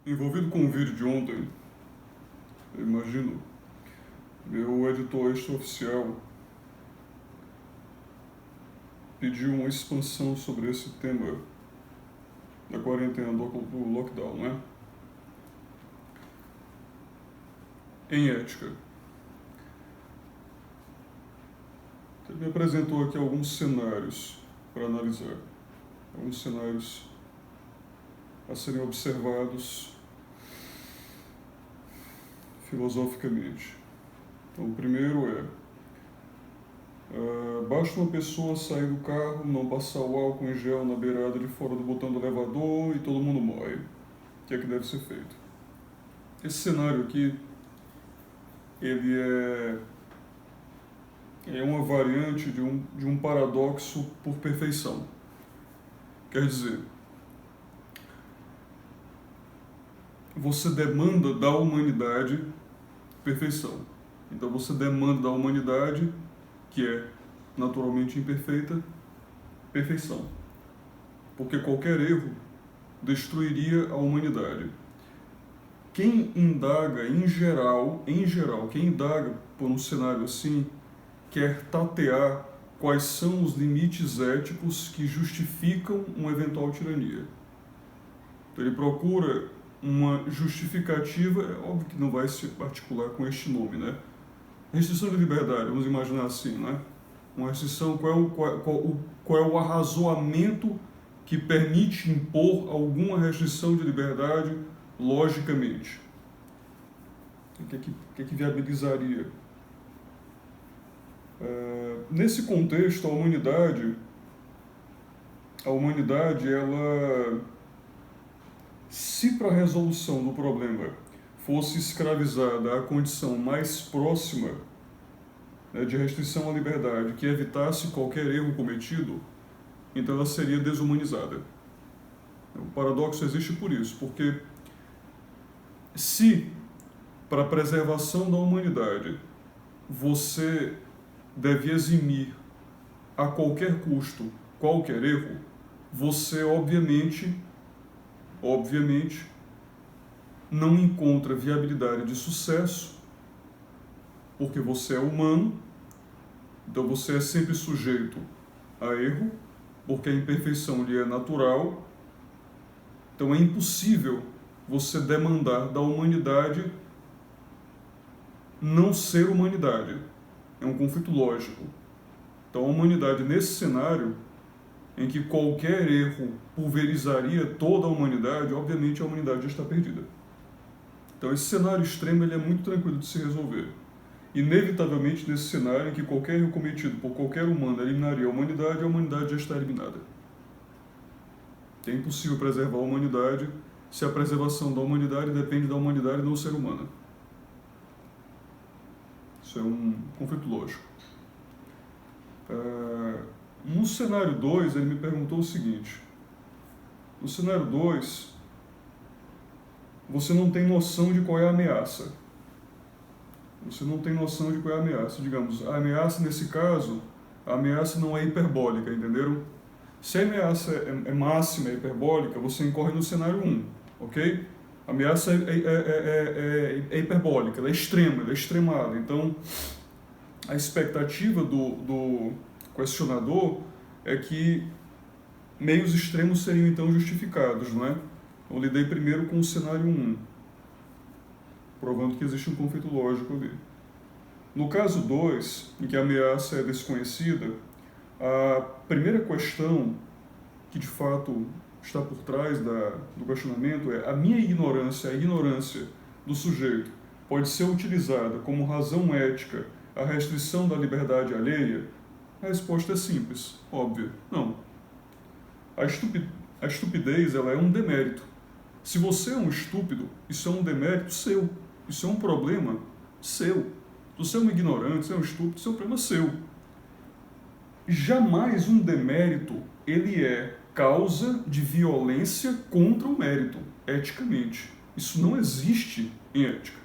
Envolvido com o vídeo de ontem, eu imagino, meu editor extraoficial pediu uma expansão sobre esse tema da quarentena do lockdown, né? Em ética. Ele me apresentou aqui alguns cenários para analisar. Alguns cenários a serem observados filosoficamente. Então, o primeiro basta uma pessoa sair do carro, não passar o álcool em gel na beirada de fora do botão do elevador e todo mundo morre. O que é que deve ser feito? Esse cenário aqui, ele é uma variante de um paradoxo por perfeição. Quer dizer, você demanda da humanidade perfeição. Então você demanda da humanidade, que é naturalmente imperfeita, perfeição. Porque qualquer erro destruiria a humanidade. Quem indaga em geral, quem indaga por um cenário assim, quer tatear quais são os limites éticos que justificam uma eventual tirania. Então ele procura uma justificativa, é óbvio que não vai se articular com este nome, né? Restrição de liberdade, vamos imaginar assim, né? Uma restrição, qual é o arrazoamento que permite impor alguma restrição de liberdade logicamente? O que viabilizaria? Nesse contexto, a humanidade, ela, se para a resolução do problema fosse escravizada à condição mais próxima, né, de restrição à liberdade, que evitasse qualquer erro cometido, então ela seria desumanizada. O paradoxo existe por isso, porque se para a preservação da humanidade você deve eximir a qualquer custo qualquer erro, você obviamente não encontra viabilidade de sucesso, porque você é humano, então você é sempre sujeito a erro, porque a imperfeição lhe é natural. Então é impossível você demandar da humanidade não ser humanidade. É um conflito lógico. Então a humanidade, nesse cenário, em que qualquer erro pulverizaria toda a humanidade, obviamente a humanidade já está perdida. Então esse cenário extremo ele é muito tranquilo de se resolver. Inevitavelmente, nesse cenário em que qualquer erro cometido por qualquer humano eliminaria a humanidade já está eliminada. É impossível preservar a humanidade se a preservação da humanidade depende da humanidade não ser humana. Isso é um conflito lógico. No cenário 2, ele me perguntou o seguinte. No cenário 2, você não tem noção de qual é a ameaça. Você não tem noção de qual é a ameaça. Digamos, a ameaça nesse caso, a ameaça não é hiperbólica, entenderam? Se a ameaça é máxima, é hiperbólica, você incorre no cenário 1, ok? A ameaça é hiperbólica, ela é extrema, ela é extremada. Então, a expectativa do questionador é que meios extremos seriam então justificados, não é? Eu lidei primeiro com o cenário 1, provando que existe um conflito lógico ali. No caso 2, em que a ameaça é desconhecida, a primeira questão que de fato está por trás do questionamento é: a minha ignorância, a ignorância do sujeito, pode ser utilizada como razão ética à restrição da liberdade alheia? A resposta é simples, óbvia, não. A estupidez ela é um demérito. Se você é um estúpido, isso é um demérito seu, isso é um problema seu. Se você é um ignorante, se é um estúpido, isso é um problema seu. Jamais um demérito ele é causa de violência contra o mérito, eticamente. Isso não existe em ética.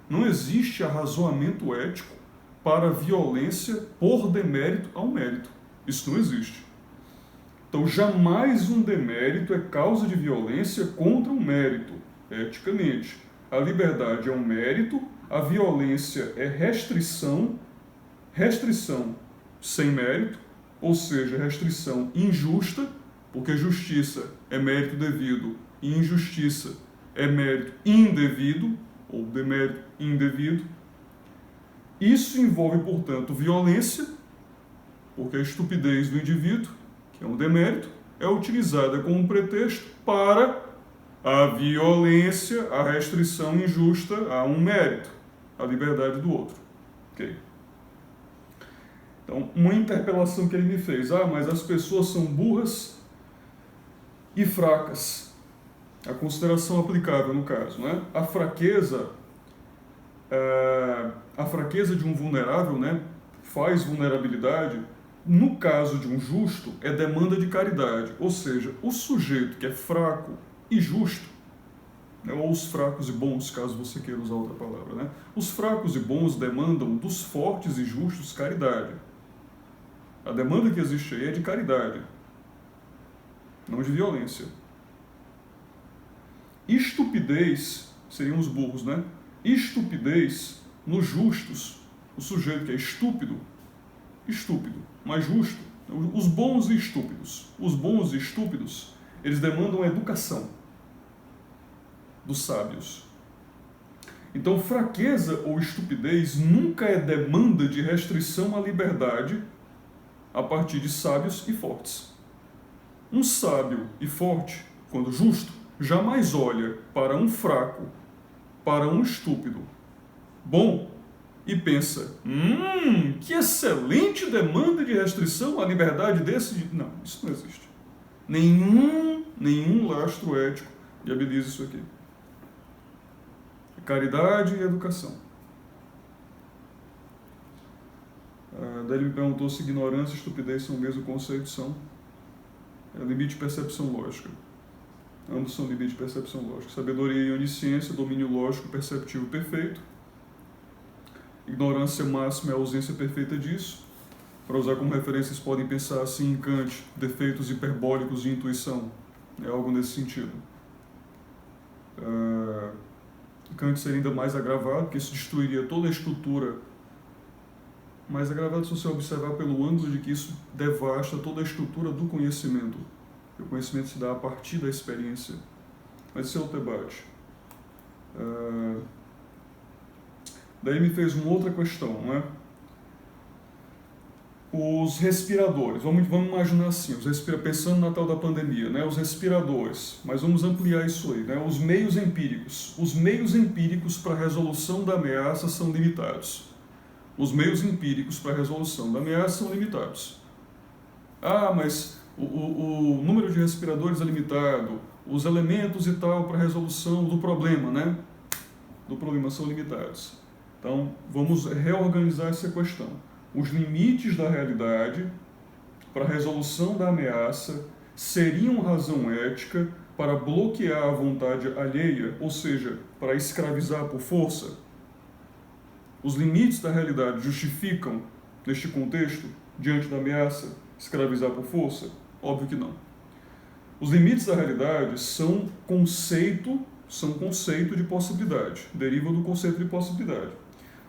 Não existe arrazoamento ético para violência por demérito ao mérito. Isso não existe. Então, jamais um demérito é causa de violência contra um mérito. eticamente. A liberdade é um mérito, a violência é restrição sem mérito, ou seja, restrição injusta, porque justiça é mérito devido e injustiça é mérito indevido, ou demérito indevido. Isso envolve, portanto, violência, porque a estupidez do indivíduo, que é um demérito, é utilizada como pretexto para a violência, a restrição injusta a um mérito, a liberdade do outro. Ok? Então, uma interpelação que ele me fez, mas as pessoas são burras e fracas. A consideração aplicável no caso, né? A fraqueza de um vulnerável, né, faz vulnerabilidade. No caso de um justo, é demanda de caridade, ou seja, o sujeito que é fraco e justo, né, ou os fracos e bons, caso você queira usar outra palavra, né? Os fracos e bons demandam dos fortes e justos caridade. A demanda que existe aí é de caridade, não de violência. Estupidez, seriam os burros, né? Estupidez nos justos, o sujeito que é estúpido, mas justo. Os bons e estúpidos. Os bons e estúpidos, eles demandam a educação dos sábios. Então, fraqueza ou estupidez nunca é demanda de restrição à liberdade a partir de sábios e fortes. Um sábio e forte, quando justo, jamais olha para um fraco, para um estúpido bom e pensa, que excelente demanda de restrição à liberdade desse... Não, isso não existe. Nenhum lastro ético viabiliza isso aqui. Caridade e educação. Daí ele me perguntou se ignorância e estupidez são o mesmo conceito. São. É limite de percepção lógica. Ambos são limite de percepção lógica. Sabedoria e onisciência, domínio lógico perceptivo perfeito. Ignorância máxima é a ausência perfeita disso. Para usar como referência, vocês podem pensar assim em Kant, defeitos hiperbólicos de intuição. É algo nesse sentido. Kant seria ainda mais agravado, porque isso destruiria toda a estrutura. Mais agravado se você observar pelo ângulo de que isso devasta toda a estrutura do conhecimento. O conhecimento se dá a partir da experiência. Mas esse é outro debate. Daí me fez uma outra questão, né? Os respiradores, vamos imaginar assim, pensando na tal da pandemia, né? Os respiradores, mas vamos ampliar isso aí, né? Os meios empíricos para a resolução da ameaça são limitados. Os meios empíricos para a resolução da ameaça são limitados. Mas o número de respiradores é limitado, os elementos e tal para a resolução do problema, né? Do problema são limitados. Então, vamos reorganizar essa questão. Os limites da realidade para a resolução da ameaça seriam razão ética para bloquear a vontade alheia, ou seja, para escravizar por força? Os limites da realidade justificam, neste contexto, diante da ameaça, escravizar por força? Óbvio que não. Os limites da realidade são conceito de possibilidade, derivam do conceito de possibilidade.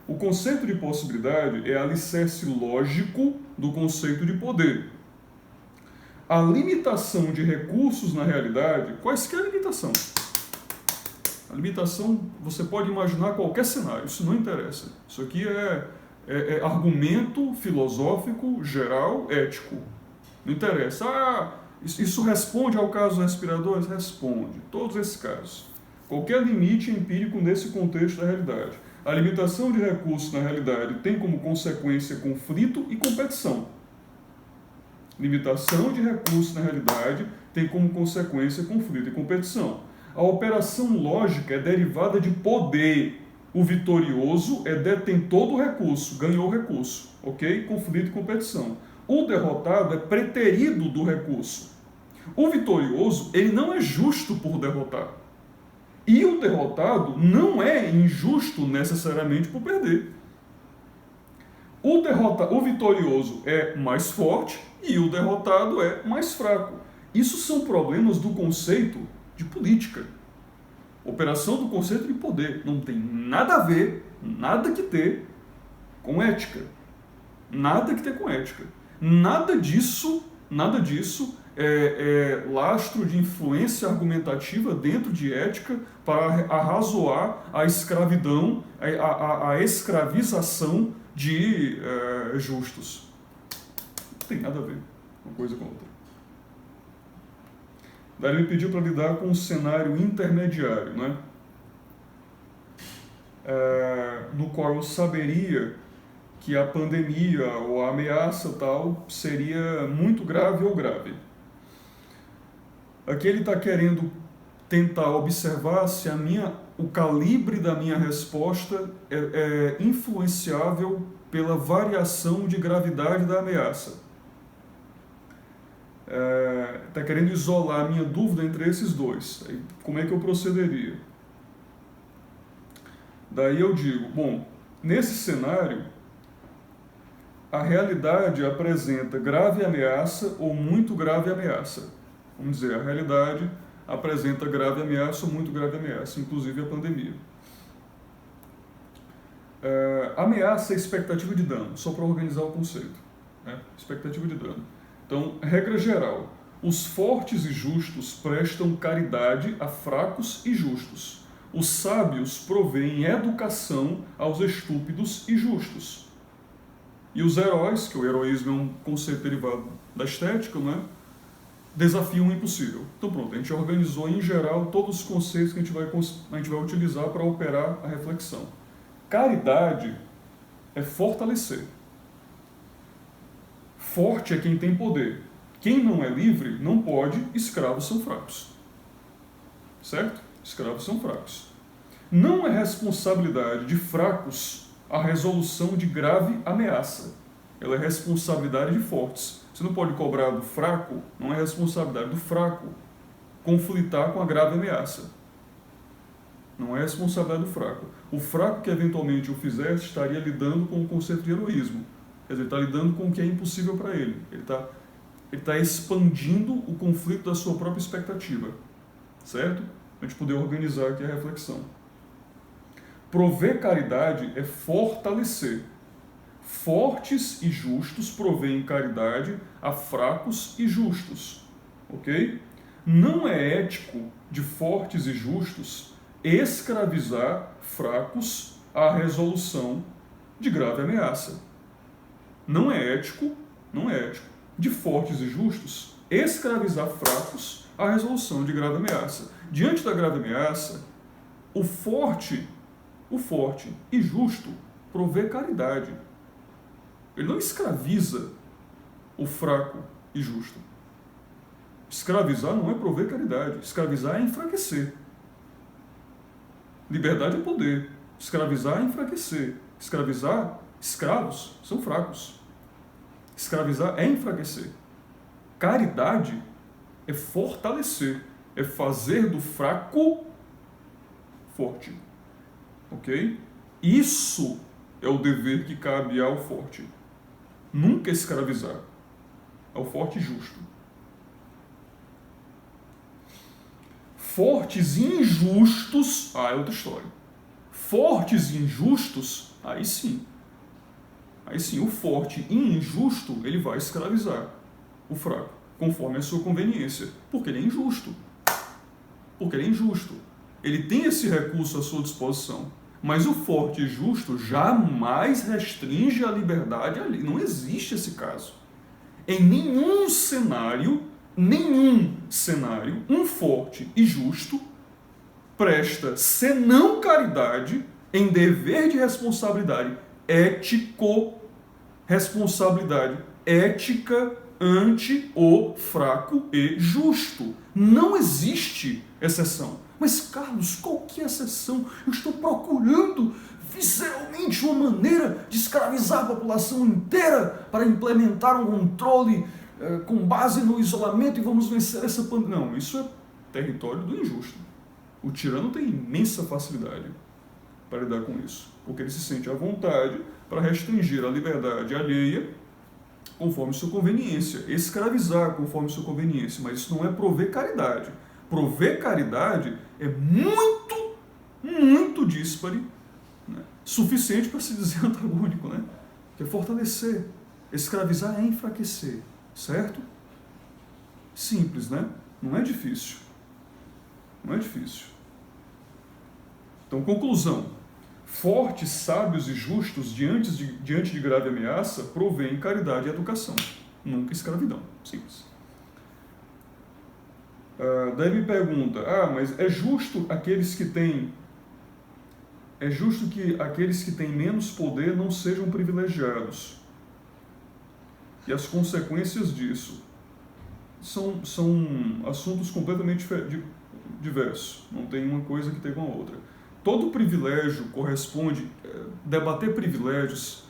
O conceito de possibilidade é alicerce lógico do conceito de poder. A limitação de recursos na realidade, quaisquer limitação. A limitação, você pode imaginar qualquer cenário, isso não interessa. Isso aqui é argumento filosófico, geral, ético. Não interessa. Isso responde ao caso dos respiradores? Responde. Todos esses casos. Qualquer limite empírico nesse contexto da realidade. A limitação de recursos na realidade tem como consequência conflito e competição. Limitação de recursos na realidade tem como consequência conflito e competição. A operação lógica é derivada de poder. O vitorioso é detentor do recurso, ganhou o recurso, ok? Conflito e competição. O derrotado é preterido do recurso. O vitorioso, ele não é justo por derrotar. E o derrotado não é injusto necessariamente por perder. O vitorioso é mais forte e o derrotado é mais fraco. Isso são problemas do conceito de política. Operação do conceito de poder. Não tem nada a ver, nada que ter com ética. Nada que ter com ética. Nada disso é lastro de influência argumentativa dentro de ética para arrazoar a escravidão, a escravização de justos. Não tem nada a ver uma coisa com outra. Daí ele me pediu para lidar com um cenário intermediário, né? No qual eu saberia que a pandemia ou a ameaça tal seria muito grave ou grave. Aqui ele está querendo tentar observar se o calibre da minha resposta é influenciável pela variação de gravidade da ameaça. Está querendo isolar a minha dúvida entre esses dois. Aí, como é que eu procederia? Daí eu digo, bom, nesse cenário, a realidade apresenta grave ameaça ou muito grave ameaça. Vamos dizer, a realidade apresenta grave ameaça ou muito grave ameaça, inclusive a pandemia. Ameaça é expectativa de dano, só para organizar o conceito. Né? Expectativa de dano. Então, regra geral, os fortes e justos prestam caridade a fracos e justos. Os sábios provêem educação aos estúpidos e justos. E os heróis, que o heroísmo é um conceito derivado da estética, né, desafiam o impossível. Então pronto, a gente organizou em geral todos os conceitos que a gente vai utilizar para operar a reflexão. Caridade é fortalecer. Forte é quem tem poder. Quem não é livre não pode, escravos são fracos. Certo? Escravos são fracos. Não é responsabilidade de fracos a resolução de grave ameaça. Ela é responsabilidade de fortes. Você não pode cobrar do fraco, não é responsabilidade do fraco conflitar com a grave ameaça. Não é responsabilidade do fraco. O fraco que eventualmente o fizesse estaria lidando com o conceito de heroísmo. Quer dizer, ele está lidando com o que é impossível para ele. Ele está expandindo o conflito da sua própria expectativa. Certo? A gente poder organizar aqui a reflexão. Prover caridade é fortalecer. Fortes e justos provêem caridade a fracos e justos. Ok? Não é ético de fortes e justos escravizar fracos à resolução de grave ameaça. Não é ético de fortes e justos escravizar fracos à resolução de grave ameaça. Diante da grave ameaça, o forte e justo provê caridade. Ele não escraviza o fraco e justo. Escravizar não é prover caridade. Escravizar é enfraquecer. Liberdade é poder. Escravizar é enfraquecer. Escravos são fracos. Escravizar é enfraquecer. Caridade é fortalecer. É fazer do fraco forte. Ok? Isso é o dever que cabe ao forte. Nunca escravizar. Ao forte justo. Fortes e injustos, é outra história. Fortes e injustos, aí sim. Aí sim, o forte e injusto, ele vai escravizar o fraco, conforme a sua conveniência. Porque ele é injusto. Ele tem esse recurso à sua disposição. Mas o forte e justo jamais restringe a liberdade ali. Não existe esse caso. Em nenhum cenário, um forte e justo presta senão caridade em dever de responsabilidade responsabilidade ética ante o fraco e justo. Não existe exceção. Mas, Carlos, qual que é a exceção? Eu estou procurando visceralmente uma maneira de escravizar a população inteira para implementar um controle com base no isolamento e vamos vencer essa pandemia. Não, isso é território do injusto. O tirano tem imensa facilidade para lidar com isso, porque ele se sente à vontade para restringir a liberdade alheia conforme sua conveniência, escravizar conforme sua conveniência, mas isso não é prover caridade. Prover caridade é muito díspare, né, suficiente para se dizer antagônico, né? Que é fortalecer. Escravizar é enfraquecer, certo? Simples, né? Não é difícil. Não é difícil. Então, conclusão. Fortes, sábios e justos, diante de grave ameaça, provém caridade e educação. Nunca escravidão. Simples. Daí me pergunta, mas é justo que aqueles que têm menos poder não sejam privilegiados? E as consequências disso são assuntos completamente diversos. Não tem uma coisa que tem com a outra. Todo privilégio corresponde... Debater privilégios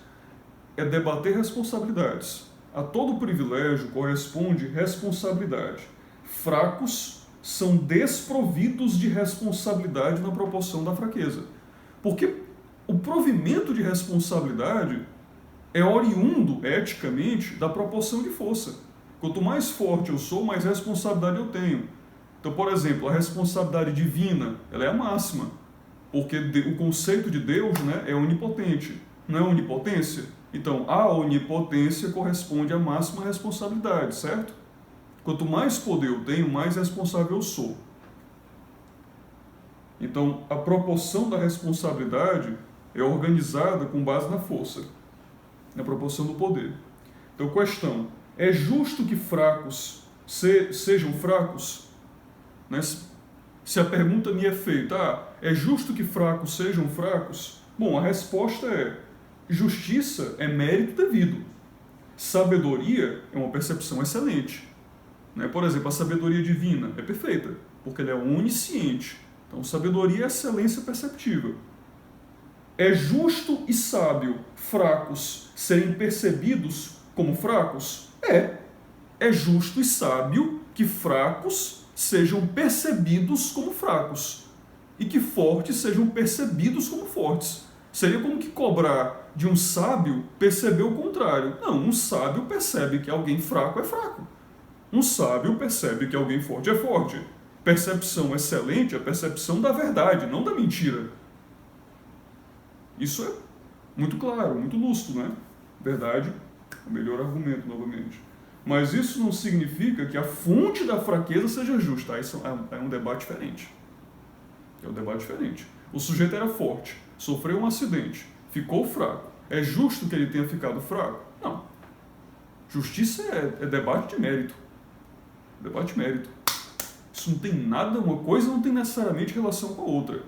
é debater responsabilidades. A todo privilégio corresponde responsabilidade. Fracos são desprovidos de responsabilidade na proporção da fraqueza. Porque o provimento de responsabilidade é oriundo, eticamente, da proporção de força. Quanto mais forte eu sou, mais responsabilidade eu tenho. Então, por exemplo, a responsabilidade divina, ela é a máxima, porque o conceito de Deus, né, é onipotente, não é onipotência? Então, a onipotência corresponde à máxima responsabilidade, certo? Quanto mais poder eu tenho, mais responsável eu sou. Então, a proporção da responsabilidade é organizada com base na força, na proporção do poder. Então, questão, é justo que fracos sejam fracos? Né? Se a pergunta me é feita, é justo que fracos sejam fracos? Bom, a resposta é, justiça é mérito devido. Sabedoria é uma percepção excelente. Né? Por exemplo, a sabedoria divina é perfeita, porque ela é onisciente. Então, sabedoria é excelência perceptiva. É justo e sábio fracos serem percebidos como fracos? É justo e sábio que fracos sejam percebidos como fracos e que fortes sejam percebidos como fortes. Seria como que cobrar de um sábio perceber o contrário. Não, um sábio percebe que alguém fraco é fraco. Um sábio percebe que alguém forte é forte. Percepção excelente é a percepção da verdade, não da mentira. Isso é muito claro, muito lúcido, né? Verdade, o melhor argumento, novamente. Mas isso não significa que a fonte da fraqueza seja justa. Isso é um debate diferente. É um debate diferente. O sujeito era forte, sofreu um acidente, ficou fraco. É justo que ele tenha ficado fraco? Não. Justiça é debate de mérito. Debate de mérito. Isso não tem nada, uma coisa não tem necessariamente relação com a outra.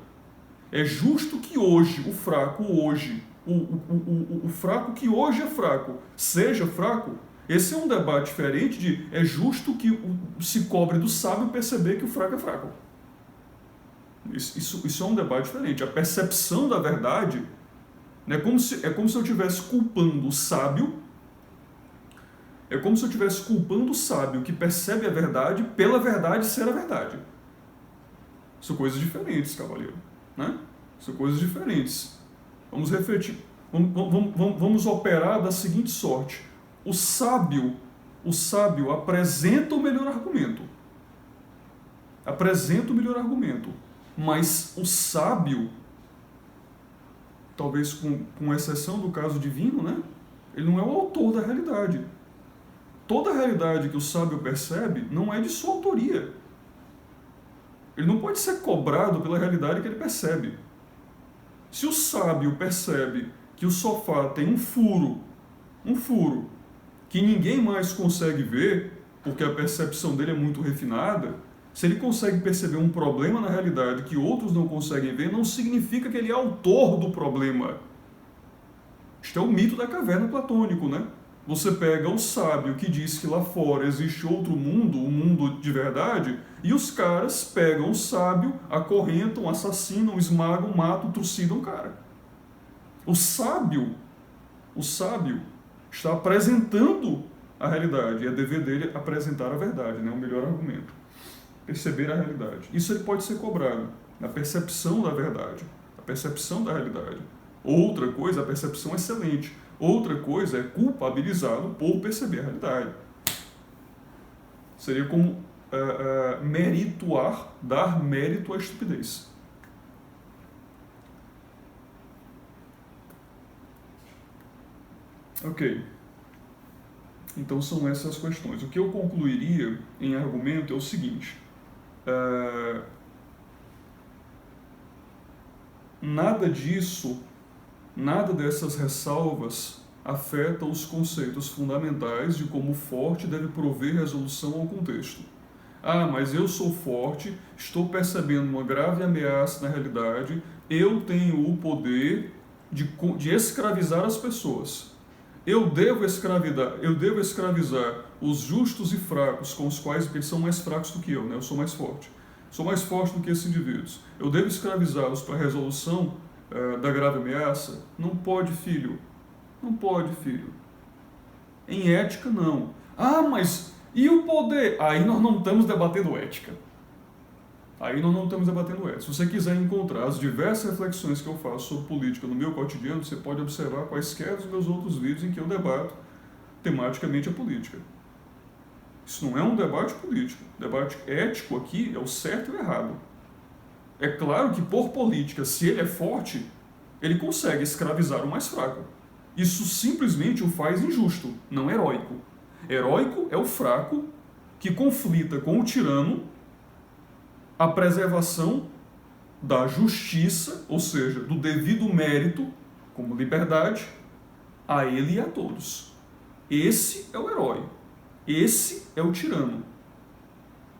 É justo que hoje, o fraco hoje, o fraco que hoje é fraco, seja fraco? Esse é um debate diferente de é justo que se cobre do sábio perceber que o fraco é fraco. Isso é um debate diferente. A percepção da verdade é como se eu estivesse culpando o sábio. É como se eu estivesse culpando o sábio que percebe a verdade pela verdade ser a verdade. São coisas diferentes, cavaleiro. Né? São coisas diferentes. Vamos refletir. Vamos operar da seguinte sorte. O sábio apresenta o melhor argumento. Apresenta o melhor argumento. Mas o sábio, talvez com exceção do caso divino, né? Ele não é o autor da realidade. Toda a realidade que o sábio percebe não é de sua autoria. Ele não pode ser cobrado pela realidade que ele percebe. Se o sábio percebe que o sofá tem um furo que ninguém mais consegue ver, porque a percepção dele é muito refinada, se ele consegue perceber um problema na realidade que outros não conseguem ver, não significa que ele é autor do problema. Isto é o mito da caverna platônico, né? Você pega o sábio que diz que lá fora existe outro mundo, um mundo de verdade, e os caras pegam o sábio, acorrentam, assassinam, esmagam, matam, trucidam o cara. O sábio está apresentando a realidade, e é dever dele apresentar a verdade, né? O melhor argumento. Perceber a realidade. Isso ele pode ser cobrado na percepção da verdade, a percepção da realidade. Outra coisa, a percepção excelente. Outra coisa é culpabilizá-lo por perceber a realidade. Seria como merituar, dar mérito à estupidez. Ok. Então são essas as questões. O que eu concluiria em argumento é o seguinte. Nada disso, nada dessas ressalvas afeta os conceitos fundamentais de como o forte deve prover resolução ao contexto. Ah, mas eu sou forte, estou percebendo uma grave ameaça na realidade, eu tenho o poder de escravizar as pessoas. Eu devo escravizar os justos e fracos, com os quais, porque eles são mais fracos do que eu, né? Eu sou mais forte. Sou mais forte do que esses indivíduos. Eu devo escravizá-los para a resolução da grave ameaça? Não pode, filho. Não pode, filho. Em ética, não. Ah, mas e o poder? Aí nós não estamos debatendo ética. Aí nós não estamos debatendo ética. Se você quiser encontrar as diversas reflexões que eu faço sobre política no meu cotidiano, você pode observar quaisquer dos meus outros vídeos em que eu debato tematicamente a política. Isso não é um debate político. O debate ético aqui é o certo e o errado. É claro que por política, se ele é forte, ele consegue escravizar o mais fraco. Isso simplesmente o faz injusto, não heróico. Heróico é o fraco que conflita com o tirano a preservação da justiça, ou seja, do devido mérito, como liberdade, a ele e a todos. Esse é o herói. Esse é o tirano.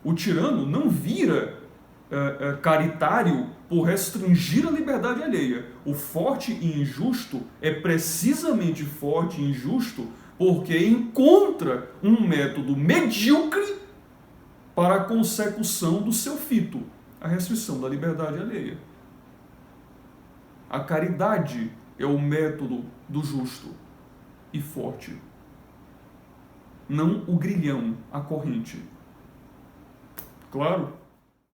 O tirano não vira caritário por restringir a liberdade alheia. O forte e injusto é precisamente forte e injusto porque encontra um método medíocre para a consecução do seu fito, a restrição da liberdade alheia. A caridade é o método do justo e forte, não o grilhão, a corrente. Claro?